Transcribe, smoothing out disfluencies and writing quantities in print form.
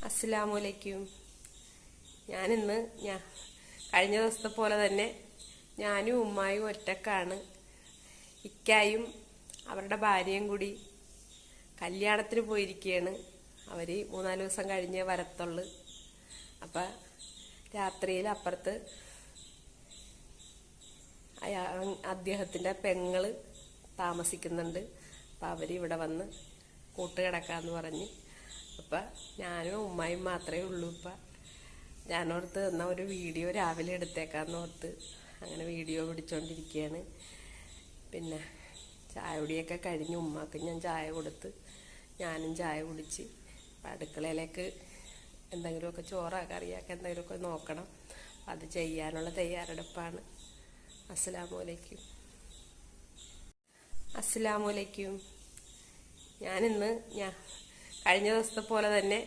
അസ്സലാമലൈക്കും. ഞാനിന്ന് കഴിഞ്ഞ ദിവസത്തെ പോലെ തന്നെ ഞാനും ഉമ്മായും ഒറ്റക്കാണ്. ഇക്കായും അവരുടെ ഭാര്യയും കൂടി കല്യാണത്തിന് പോയിരിക്കുകയാണ്. അവർ 3-4 ദിവസം കഴിഞ്ഞേ വരത്തുള്ളു. അപ്പം രാത്രിയിൽ അപ്പുറത്ത് അദ്ദേഹത്തിൻ്റെ പെങ്ങള് താമസിക്കുന്നുണ്ട്. അപ്പം അവരിവിടെ വന്ന് കൂട്ടുകിടക്കാന്ന് പറഞ്ഞ്. അപ്പം ഞാനും ഉമ്മായും മാത്രമേ ഉള്ളൂ. ഇപ്പം ഞാനോർത്ത് എന്നാൽ ഒരു വീഡിയോ രാവിലെ എടുത്തേക്കാന്ന് ഓർത്ത് അങ്ങനെ വീഡിയോ പിടിച്ചോണ്ടിരിക്കുകയാണ്. പിന്നെ ചായ കുടിയൊക്കെ കഴിഞ്ഞ് ഉമ്മാക്ക് ഞാൻ ചായ കൊടുത്ത് ഞാനും ചായ കുടിച്ച് അടുക്കളയിലേക്ക് എന്തെങ്കിലുമൊക്കെ ചോറോ കറിയൊക്കെ എന്തെങ്കിലുമൊക്കെ നോക്കണം. അത് ചെയ്യാനുള്ള തയ്യാറെടുപ്പാണ്. അസ്സലാമലൈക്കും. അസ്സലാമലൈക്കും. ഞാനിന്ന് കഴിഞ്ഞ ദിവസത്തെ പോലെ തന്നെ